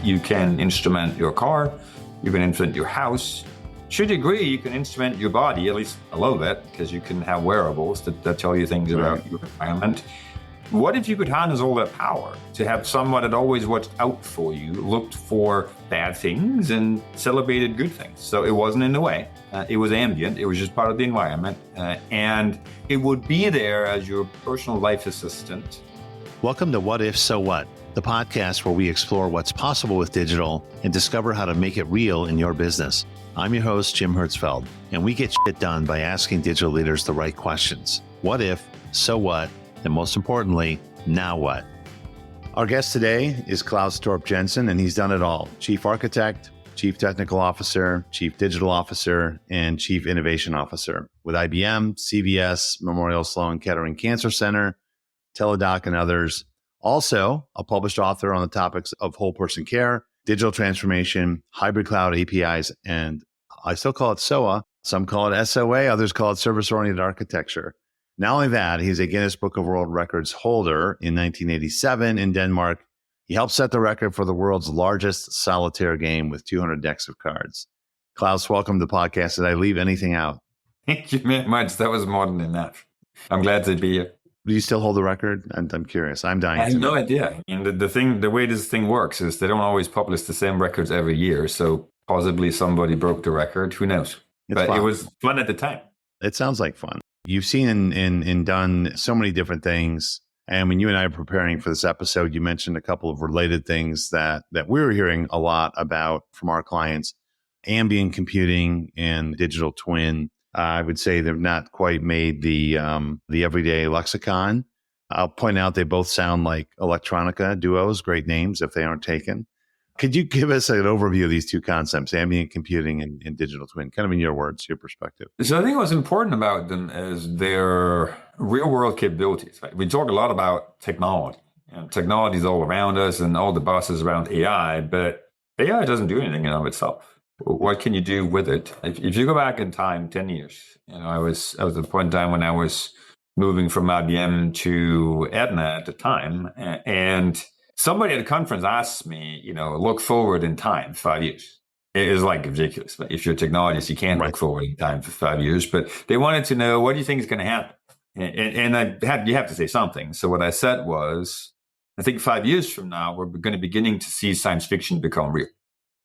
You can instrument your car, you can instrument your house. To a degree, you can instrument your body, at least a little bit, because you can have wearables that tell you things about your environment. What if you could harness all that power to have someone that always watched out for you, looked for bad things, and celebrated good things? So it wasn't in the way. It was ambient. It was just part of the environment. And it would be there as your personal life assistant. Welcome to What If, So What, the podcast where we explore what's possible with digital and discover how to make it real in your business. I'm your host, Jim Hertzfeld, and we get shit done by asking digital leaders the right questions. What if, so what, and most importantly, now what? Our guest today is Claus Torp Jensen, and he's done it all. Chief Architect, Chief Technical Officer, Chief Digital Officer, and Chief Innovation Officer with IBM, CVS, Memorial Sloan Kettering Cancer Center, Teladoc, and others. Also, a published author on the topics of whole person care, digital transformation, hybrid cloud APIs, and I still call it SOA. Some call it SOA, others call it service-oriented architecture. Not only that, he's a Guinness Book of World Records holder in 1987 in Denmark. He helped set the record for the world's largest solitaire game with 200 decks of cards. Claus, welcome to the podcast. Did I leave anything out? Thank you very much. That was more than enough. I'm glad to be here. Do you still hold the record? I'm curious. I'm dying. I have no idea. I mean, the way this thing works is they don't always publish the same records every year. So possibly somebody broke the record. Who knows? But fun. It was fun at the time. It sounds like fun. You've seen and done so many different things. And when you and I were preparing for this episode, you mentioned a couple of related things that we were hearing a lot about from our clients: ambient computing and digital twin. I would say they've not quite made the everyday lexicon. I'll point out they both sound like electronica duos, great names if they aren't taken. Could you give us an overview of these two concepts, ambient computing and digital twin, kind of in your words, your perspective? So I think what's important about them is their real world capabilities. Right? We talk a lot about technology. Technology is all around us and all the buzz is around AI, but AI doesn't do anything in and of itself. What can you do with it? If you go back in time, 10 years, I was at the point in time when I was moving from IBM to Aetna at the time, and somebody at a conference asked me, look forward in time, 5 years. It is like ridiculous. But if you're a technologist, you can't look forward in time for 5 years. But they wanted to know, what do you think is going to happen? And you have to say something. So what I said was, I think 5 years from now, we're going to beginning to see science fiction become real.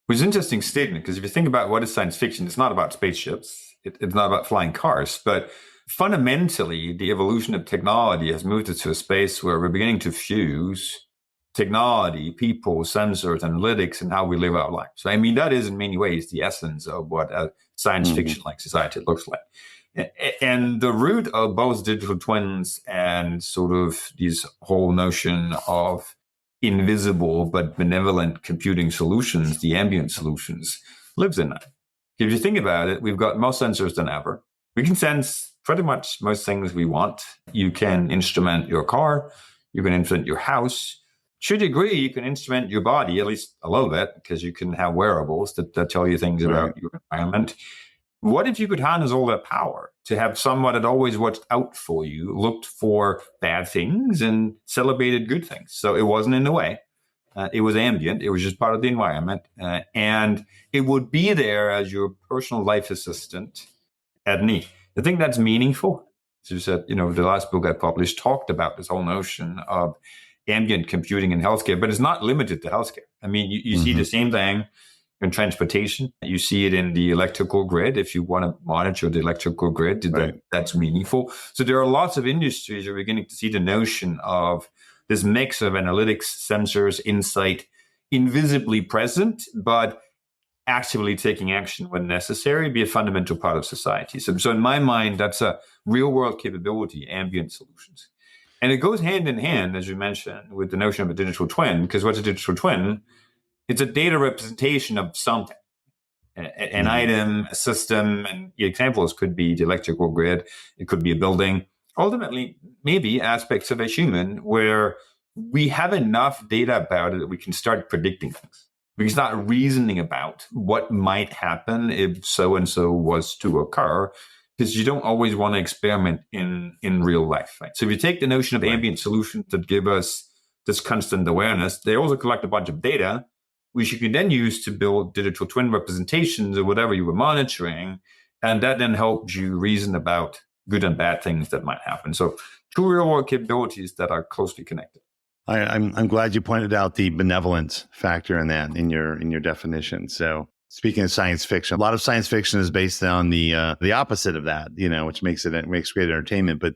Which is an interesting statement, because if you think about what is science fiction, it's not about spaceships. It's not about flying cars. But fundamentally, the evolution of technology has moved us to a space where we're beginning to fuse technology, people, sensors, analytics, and how we live our lives. So, I mean, that is in many ways the essence of what a science fiction-like society looks like. And the root of both digital twins and sort of this whole notion of invisible but benevolent computing solutions, the ambient solutions, lives in that. If you think about it, we've got more sensors than ever. We can sense pretty much most things we want. You can instrument your car, you can instrument your house. To a degree, you can instrument your body, at least a little bit, because you can have wearables that tell you things about your environment. What if you could harness all that power to have someone that always watched out for you, looked for bad things, and celebrated good things? So it wasn't in the way. It was ambient. It was just part of the environment. And it would be there as your personal life assistant at need. I think that's meaningful. As you said, the last book I published talked about this whole notion of ambient computing in healthcare, but it's not limited to healthcare. I mean, you see the same thing in transportation. You see it in the electrical grid. If you want to monitor the electrical grid, that's meaningful. So there are lots of industries that are beginning to see the notion of this mix of analytics, sensors, insight, invisibly present, but actively taking action when necessary, be a fundamental part of society. So in my mind, that's a real world capability, ambient solutions. And it goes hand in hand, as you mentioned, with the notion of a digital twin, because what's a digital twin? It's a data representation of something, an item, a system, and the examples could be the electrical grid. It could be a building. Ultimately, maybe aspects of a human where we have enough data about it that we can start predicting things. We can start reasoning about what might happen if so-and-so was to occur, because you don't always want to experiment in real life. Right? So if you take the notion of ambient solutions that give us this constant awareness, they also collect a bunch of data, which you can then use to build digital twin representations of whatever you were monitoring. And that then helps you reason about good and bad things that might happen. So two real world capabilities that are closely connected. I'm glad you pointed out the benevolent factor in that in your definition. So speaking of science fiction, a lot of science fiction is based on the opposite of that, which makes great entertainment. But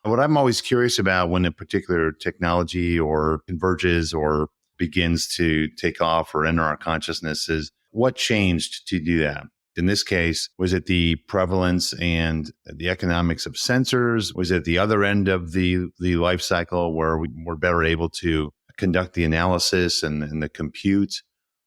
what I'm always curious about when a particular technology or converges or begins to take off or enter our consciousness is what changed to do that. In this case, was it the prevalence and the economics of sensors? Was it the other end of the life cycle where we were better able to conduct the analysis and the compute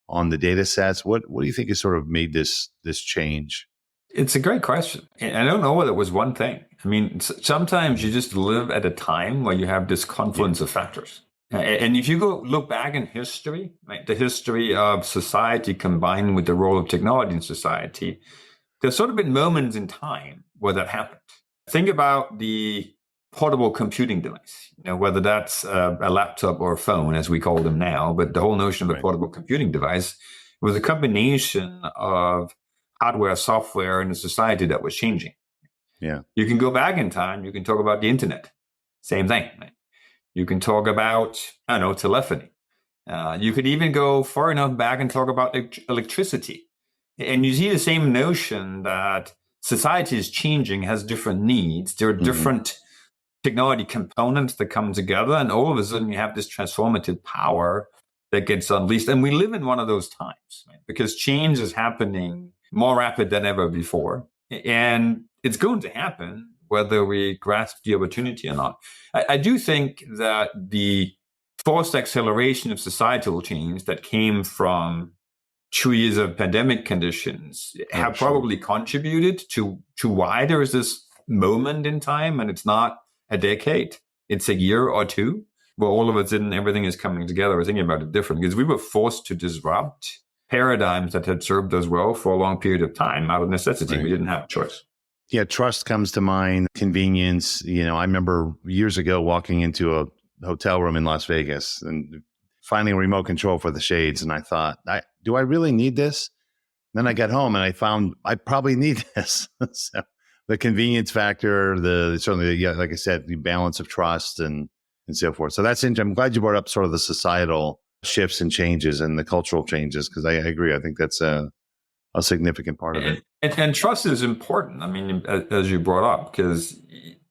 on the data sets? What do you think has sort of made this change? It's a great question. And I don't know whether it was one thing. I mean, sometimes you just live at a time where you have this confluence of factors. And if you go look back in history, right, the history of society combined with the role of technology in society, there's sort of been moments in time where that happened. Think about the portable computing device, whether that's a laptop or a phone, as we call them now, but the whole notion of a portable computing device was a combination of hardware, software in a society that was changing. Yeah. You can go back in time, you can talk about the internet. Same thing, right? You can talk about, telephony. You could even go far enough back and talk about electricity. And you see the same notion that society is changing, has different needs. There are different technology components that come together, and all of a sudden you have this transformative power that gets unleashed. And we live in one of those times, right? Because change is happening more rapid than ever before. And it's going to happen whether we grasp the opportunity or not. I do think that the forced acceleration of societal change that came from 2 years of pandemic conditions have probably contributed to why there is this moment in time, and it's not a decade, it's a year or two, where all of a sudden everything is coming together. We're thinking about it different because we were forced to disrupt paradigms that had served us well for a long period of time out of necessity. Right. We didn't have a choice. Yeah, trust comes to mind, convenience. I remember years ago walking into a hotel room in Las Vegas and finding a remote control for the shades. And I thought, do I really need this? Then I got home and I found I probably need this. So the convenience factor, like I said, the balance of trust and so forth. So that's interesting. I'm glad you brought up sort of the societal shifts and changes and the cultural changes, because I agree. I think that's a significant part of it. And trust is important. I mean, as you brought up, because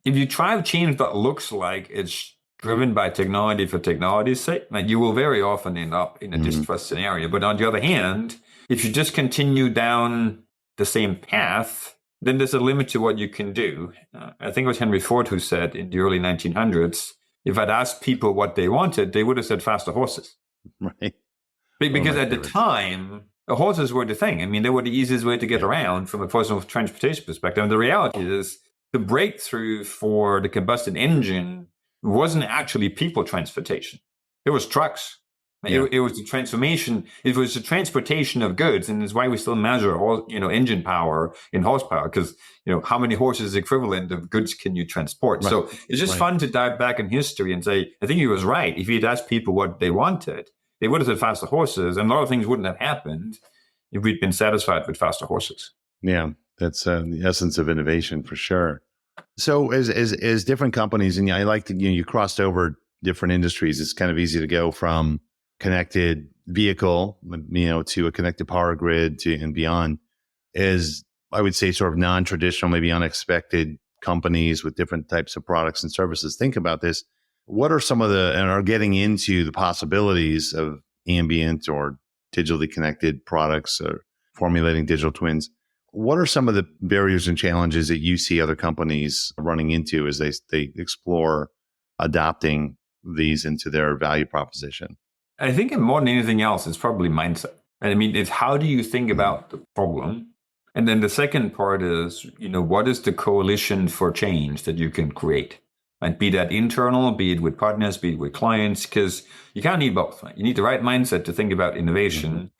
if you try to change that looks like it's driven by technology for technology's sake, you will very often end up in a distrust scenario. But on the other hand, if you just continue down the same path, then there's a limit to what you can do. I think it was Henry Ford who said in the early 1900s, if I'd asked people what they wanted, they would have said faster horses. Right. Because at the time, horses were the thing. I mean, they were the easiest way to get around from a personal transportation perspective. And the reality is the breakthrough for the combustion engine wasn't actually people transportation. It was trucks. Yeah. It was the transformation. It was the transportation of goods. And it's why we still measure engine power in horsepower, because, how many horses equivalent of goods can you transport? Right. So it's just fun to dive back in history and say, I think he was right. If he'd asked people what they wanted, they would have said faster horses, and a lot of things wouldn't have happened if we'd been satisfied with faster horses. Yeah, that's the essence of innovation for sure. So as different companies, and I like to, you crossed over different industries. It's kind of easy to go from connected vehicle, to a connected power grid and beyond, as I would say sort of non-traditional, maybe unexpected companies with different types of products and services. Think about this. What are some of and are getting into the possibilities of ambient or digitally connected products or formulating digital twins? What are some of the barriers and challenges that you see other companies running into as they explore adopting these into their value proposition? I think more than anything else, it's probably mindset. I mean, it's how do you think about the problem? And then the second part is, what is the coalition for change that you can create? And be that internal, be it with partners, be it with clients, because you can't need both. Right? You need the right mindset to think about innovation,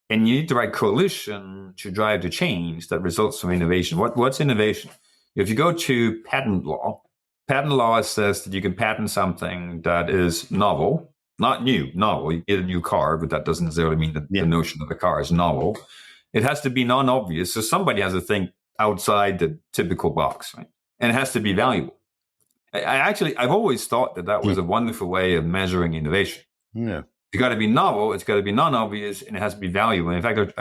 and you need the right coalition to drive the change that results from innovation. What's innovation? If you go to patent law says that you can patent something that is novel, Not new, novel. You get a new car, but that doesn't necessarily mean that the notion of the car is novel. It has to be non-obvious. So somebody has to think outside the typical box, right? And it has to be valuable. I've always thought that was a wonderful way of measuring innovation. Yeah. It's got to be novel, it's got to be non-obvious, and it has to be valuable. In fact,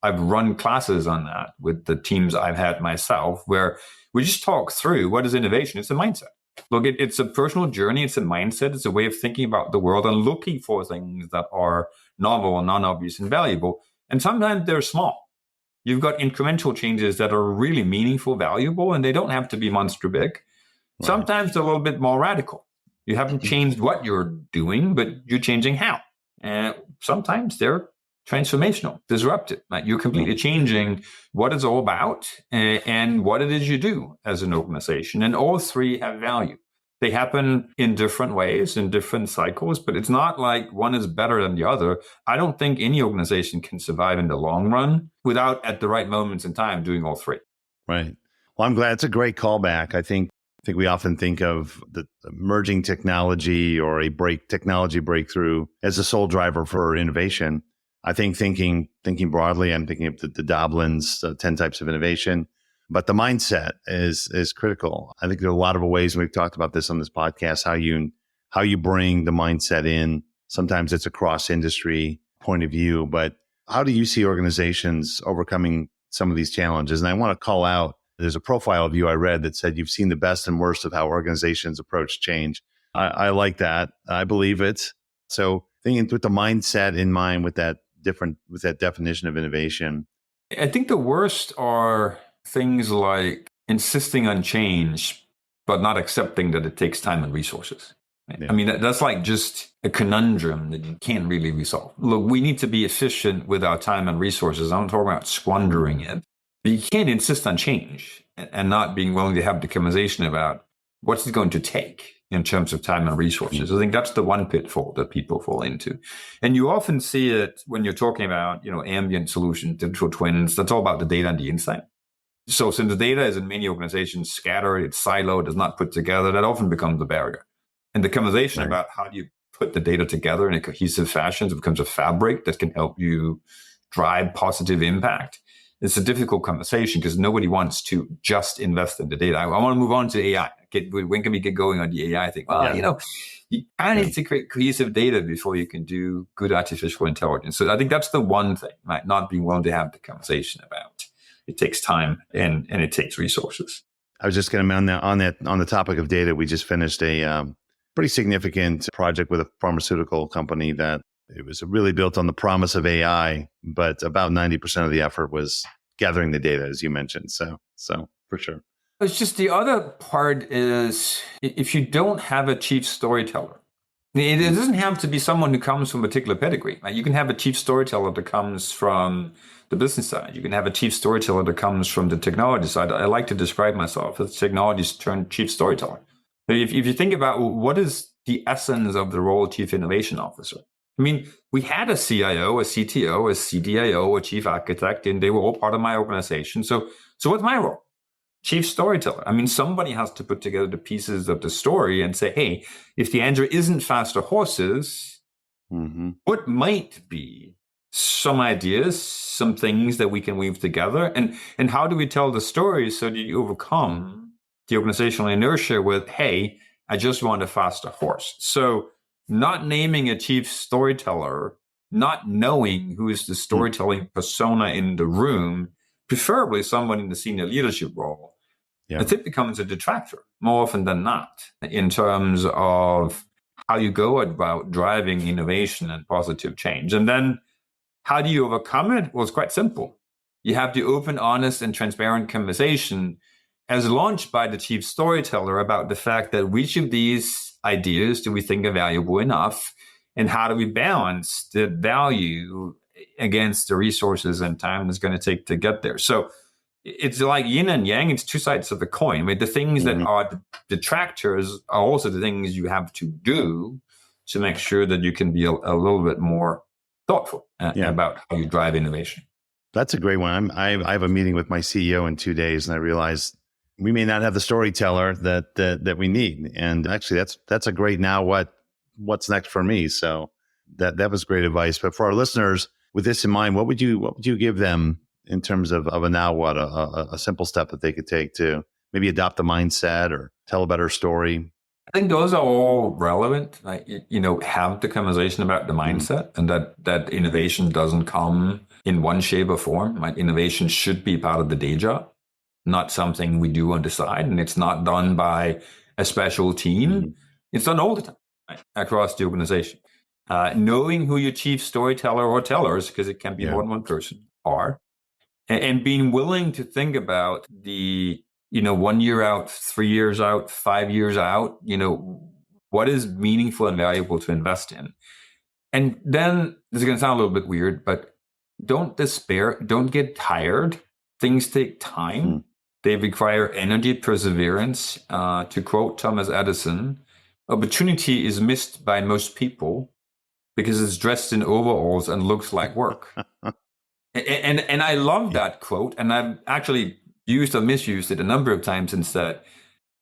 I've run classes on that with the teams I've had myself, where we just talk through what is innovation. It's a mindset. Look, it's a personal journey. It's a mindset. It's a way of thinking about the world and looking for things that are novel and non-obvious and valuable. And sometimes they're small. You've got incremental changes that are really meaningful, valuable, and they don't have to be monster big. Right. Sometimes they're a little bit more radical. You haven't changed what you're doing, but you're changing how. And sometimes they're transformational, disruptive. Right? You're completely changing what it's all about and what it is you do as an organization. And all three have value. They happen in different ways, in different cycles, but it's not like one is better than the other. I don't think any organization can survive in the long run without, at the right moments in time, doing all three. Right. Well, I'm glad. It's a great callback. I think we often think of the emerging technology or technology breakthrough as the sole driver for innovation. I think thinking broadly, I'm thinking of the Doblin's 10 types of innovation, but the mindset is critical. I think there are a lot of ways, and we've talked about this on this podcast, how you bring the mindset in. Sometimes it's a cross industry point of view, but how do you see organizations overcoming some of these challenges? And I want to call out, there's a profile of you I read that said you've seen the best and worst of how organizations approach change. I like that. I believe it. So thinking with the mindset in mind, with that definition of innovation. I think the worst are things like insisting on change, but not accepting that it takes time and resources. Yeah. I mean, that's like just a conundrum that you can't really resolve. Look, we need to be efficient with our time and resources. I'm talking about squandering it. But you can't insist on change and not being willing to have the conversation about what's it going to take in terms of time and resources. I think that's the one pitfall that people fall into. And you often see it when you're talking about, ambient solutions, digital twins. That's all about the data and the insight. So since the data is in many organizations scattered, it's siloed, it's not put together, that often becomes a barrier. And the conversation about how do you put the data together in a cohesive fashion, so it becomes a fabric that can help you drive positive impact. It's a difficult conversation because nobody wants to just invest in the data. I want to move on to AI. When can we get going on the AI thing? Well, you kind of need to create cohesive data before you can do good artificial intelligence. So I think that's the one thing, right? Not being willing to have the conversation about. It takes time and it takes resources. I was just going to on the topic of data. We just finished a pretty significant project with a pharmaceutical company that it was really built on the promise of AI, but about 90% of the effort was gathering the data, as you mentioned. So for sure. It's just the other part is if you don't have a chief storyteller, it doesn't have to be someone who comes from a particular pedigree. Right? You can have a chief storyteller that comes from the business side. You can have a chief storyteller that comes from the technology side. I like to describe myself as technology's turned chief storyteller. If you think about what is the essence of the role of chief innovation officer, I mean, we had a CIO, a CTO, a CDIO, a chief architect, and they were all part of my organization. So what's my role? Chief storyteller. I mean, somebody has to put together the pieces of the story and say, hey, if the answer isn't faster horses, what might be some ideas, some things that we can weave together? And how do we tell the story so that you overcome the organizational inertia with, hey, I just want a faster horse. So not naming a chief storyteller, not knowing who is the storytelling persona in the room, preferably someone in the senior leadership role, I think becomes a detractor more often than not in terms of how you go about driving innovation and positive change. And then how do you overcome it? Well, it's quite simple. You have the open, honest, and transparent conversation as launched by the chief storyteller about the fact that which of these ideas do we think are valuable enough, and how do we balance the value against the resources and time it's going to take to get there. So it's like yin and yang. It's two sides of the coin. I mean, the things that are detractors are also the things you have to do to make sure that you can be a little bit more thoughtful about how you drive innovation. That's a great one. I have a meeting with my CEO in 2 days, and I realized we may not have the storyteller that we need. And actually, that's a great now what what's next for me. So that was great advice. But for our listeners, with this in mind, what would you give them in terms of a now what, a simple step that they could take to maybe adopt a mindset or tell a better story? I think those are all relevant. Like, have the conversation about the mindset, and that innovation doesn't come in one shape or form. Like, innovation should be part of the day job, not something we do on the side. And it's not done by a special team. It's done all the time, right, across the organization. Knowing who your chief storyteller or tellers, because it can be more than one person, are, and being willing to think about the 1 year out, 3 years out, 5 years out, what is meaningful and valuable to invest in. And then this is going to sound a little bit weird, but don't despair. Don't get tired. Things take time. They require energy, perseverance. To quote Thomas Edison, opportunity is missed by most people because it's dressed in overalls and looks like work. and I love that quote. And I've actually used or misused it a number of times instead.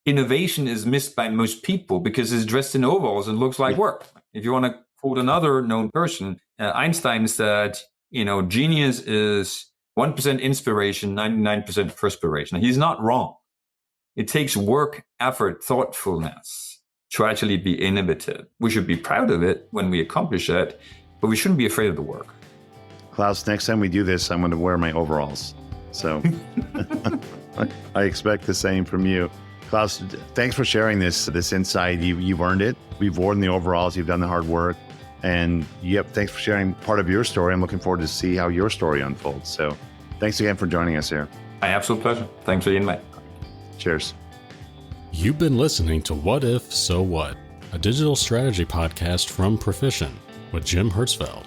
Innovation is missed by most people because it's dressed in overalls and looks like work. If you want to quote another known person, Einstein said, genius is 1% inspiration, 99% perspiration. He's not wrong. It takes work, effort, thoughtfulness to actually be innovative. We should be proud of it when we accomplish it, but we shouldn't be afraid of the work. Klaus, next time we do this, I'm going to wear my overalls. So I expect the same from you. Klaus, thanks for sharing this insight. You've earned it. We've worn the overalls. You've done the hard work. And thanks for sharing part of your story. I'm looking forward to see how your story unfolds. So thanks again for joining us here. My absolute pleasure. Thanks for the invite. Cheers. You've been listening to What If, So What, a digital strategy podcast from Perficient with Jim Hertzfeld.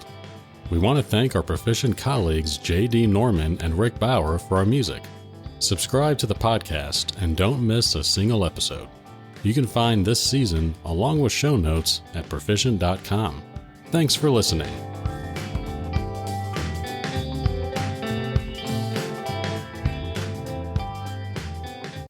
We want to thank our Perficient colleagues J.D. Norman and Rick Bauer for our music. Subscribe to the podcast and don't miss a single episode. You can find this season along with show notes at perficient.com. Thanks for listening.